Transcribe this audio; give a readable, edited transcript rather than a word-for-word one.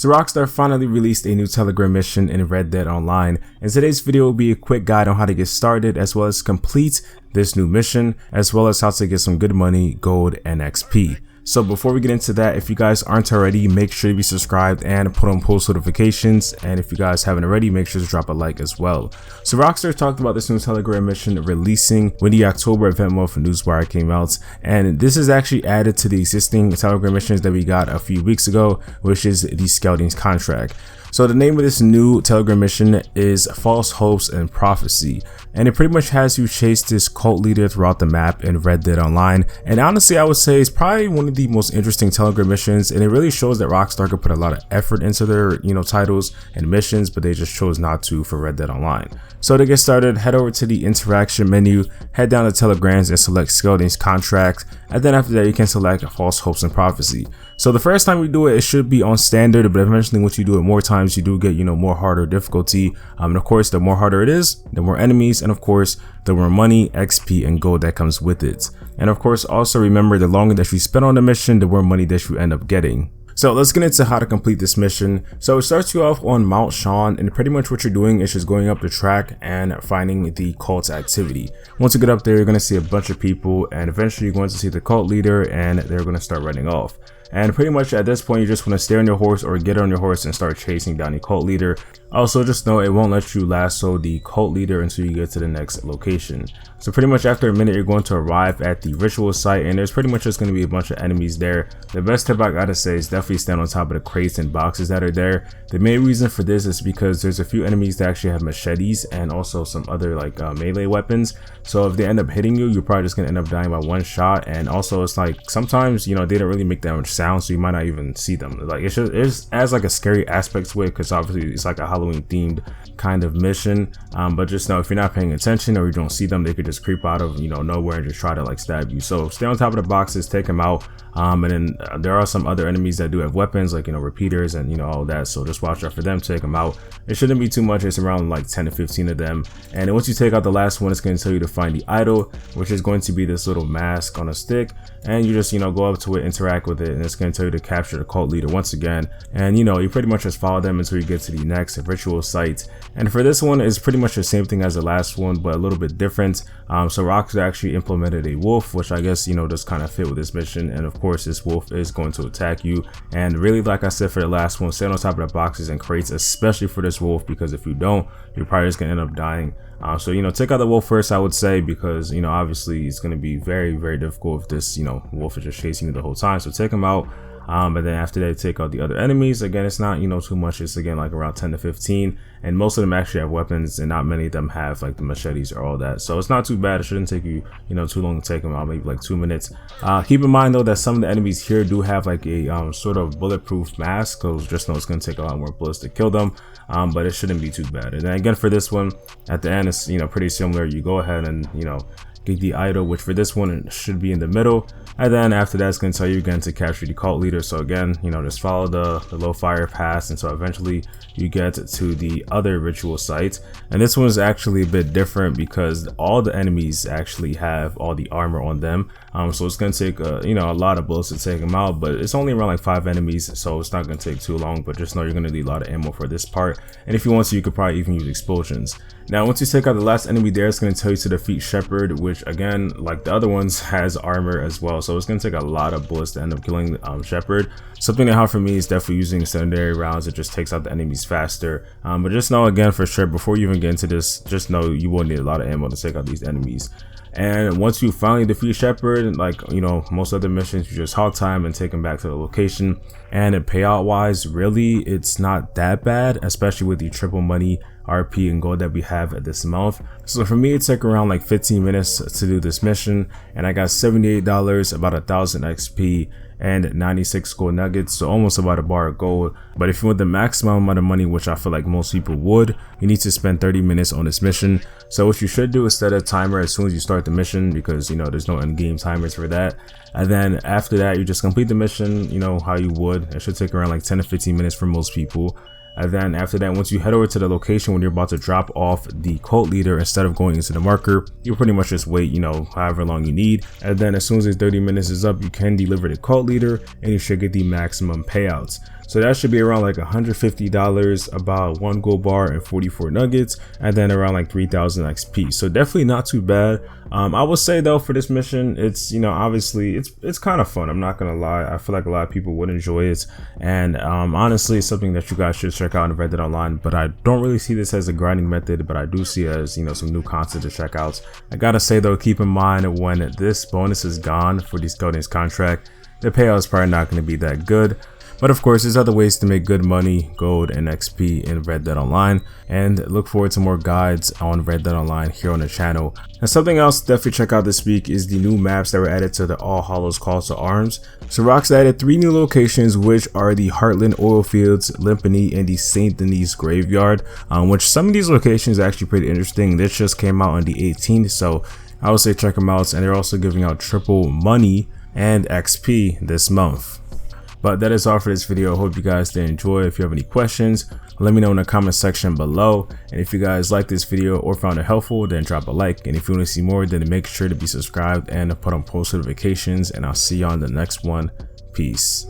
So Rockstar finally released a new Telegram mission in Red Dead Online, and today's video will be a quick guide on how to get started as well as complete this new mission, as well as how to get some good money, gold, and XP. So before we get into that, if you guys aren't already, make sure to be subscribed and put on post notifications, and if you guys haven't already, make sure to drop a like as well. So Rockstar talked about this new Telegram mission releasing when the October event mode for Newswire came out, and this is actually added to the existing Telegram missions that we got a few weeks ago, which is the Scouting Contract. So the name of this new Telegram mission is False Hopes and Prophecy, and it pretty much has you chase this cult leader throughout the map in Red Dead Online. And honestly, I would say it's probably one of the most interesting Telegram missions, and it really shows that Rockstar could put a lot of effort into their titles and missions, but they just chose not to for Red Dead Online. So to get started, head over to the interaction menu, head down to Telegrams and select Scouting's Contract, and then after that you can select False Hopes and Prophecy. So the first time you do it, it should be on standard, but eventually once you do it more times, you do get more harder difficulty. And of course, the more harder it is, the more enemies, and of course the more money, XP, and gold that comes with it. And of course, also remember, the longer that you spend on the mission, the more money that you end up getting. So let's get into how to complete this mission. So it starts you off on Mount Sean, and pretty much what you're doing is just going up the track and finding the cult activity. Once you get up there, you're going to see a bunch of people, and eventually you're going to see the cult leader, and they're going to start running off. And pretty much at this point, you just want to stay on your horse or get on your horse and start chasing down the cult leader. Also, just know it won't let you lasso the cult leader until you get to the next location. So pretty much after a minute, you're going to arrive at the ritual site, and there's pretty much just going to be a bunch of enemies there. The best tip I gotta say is definitely stand on top of the crates and boxes that are there. The main reason for this is because there's a few enemies that actually have machetes and also some other melee weapons. So if they end up hitting you, you're probably just going to end up dying by one shot. And also it's like sometimes they don't really make that much sound, so you might not even see them. Like it adds like a scary aspect to it, because obviously it's like a Halloween themed kind of mission. But just know if you're not paying attention or you don't see them, they could just creep out of nowhere and just try to stab you. So stay on top of the boxes, take them out. And then there are some other enemies that do have weapons, like repeaters and all that, so just watch out for them, take them out. It shouldn't be too much, it's around like 10 to 15 of them. And then once you take out the last one, it's going to tell you to find the idol, which is going to be this little mask on a stick, and you just go up to it, interact with it, and it's going to tell you to capture the cult leader once again. And you pretty much just follow them until you get to the next ritual site. And for this one, it's pretty much the same thing as the last one, but a little bit different. So Rockstar actually implemented a wolf, which I guess just kind of fit with this mission. And of course, this wolf is going to attack you. And really, like I said for the last one, stay on top of the boxes and crates, especially for this wolf, because if you don't, you're probably just gonna end up dying. So take out the wolf first, I would say, because obviously it's going to be very, very difficult if this wolf is just chasing you the whole time. So take him out. And then after that, take out the other enemies. Again, it's not too much, it's again like around 10 to 15, and most of them actually have weapons, and not many of them have like the machetes or all that. So it's not too bad. It shouldn't take you too long to take them out, maybe like 2 minutes. Keep in mind though that some of the enemies here do have like a sort of bulletproof mask, so just know it's going to take a lot more bullets to kill them, but it shouldn't be too bad. And then again, for this one, at the end, it's pretty similar. You go ahead and get the idol, which for this one should be in the middle, and then after that, it's going to tell you again to capture the cult leader. So again, just follow the low fire pass, and so eventually you get to the other ritual site. And this one is actually a bit different because all the enemies actually have all the armor on them. So it's going to take a lot of bullets to take them out, but it's only around like 5 enemies, so it's not going to take too long. But just know you're going to need a lot of ammo for this part, and if you want to, you could probably even use explosions. Now once you take out the last enemy there, it's going to tell you to defeat Shepard, which again, like the other ones, has armor as well. So it's going to take a lot of bullets to end up killing Shepard. Something that helps for me is definitely using secondary rounds. It just takes out the enemies faster. But just know again, for sure, before you even get into this, just know you will need a lot of ammo to take out these enemies. And once you finally defeat Shepard, like most other missions, you just halt time and take him back to the location. And payout wise, really it's not that bad, especially with the triple money, RP, and gold that we have at this month. So for me, it took around like 15 minutes to do this mission, and I got $78, about 1,000 XP, and 96 gold nuggets, so almost about a bar of gold. But if you want the maximum amount of money, which I feel like most people would, you need to spend 30 minutes on this mission. So what you should do is set a timer as soon as you start the mission, because there's no end game timers for that. And then after that, you just complete the mission how you would. It should take around like 10 to 15 minutes for most people. And then after that, once you head over to the location when you're about to drop off the cult leader, instead of going into the marker, you pretty much just wait, however long you need. And then as soon as the 30 minutes is up, you can deliver the cult leader and you should get the maximum payouts. So that should be around like $150, about 1 gold bar and 44 nuggets, and then around like 3,000 XP. So definitely not too bad. I will say though, for this mission, it's, you know, obviously it's kind of fun. I'm not gonna lie. I feel like a lot of people would enjoy it, and honestly, it's something that you guys should check out in Red Dead Online. But I don't really see this as a grinding method, but I do see it as, you know, some new content to check out. I gotta say though, keep in mind when this bonus is gone for the Skeletons contract, the payout is probably not going to be that good. But of course, there's other ways to make good money, gold, and XP in Red Dead Online, and look forward to more guides on Red Dead Online here on the channel. And something else to definitely check out this week is the new maps that were added to the All Hallows Call to Arms. So Rockstar added 3 new locations, which are the Heartland Oil Fields, Limpany, and the St. Denis Graveyard, which some of these locations are actually pretty interesting. This just came out on the 18th, so I would say check them out. And they're also giving out triple money and XP this month. But that is all for this video. I hope you guys did enjoy. If you have any questions, let me know in the comment section below. And if you guys like this video or found it helpful, then drop a like. And if you want to see more, then make sure to be subscribed and put on post notifications. And I'll see you on the next one. Peace.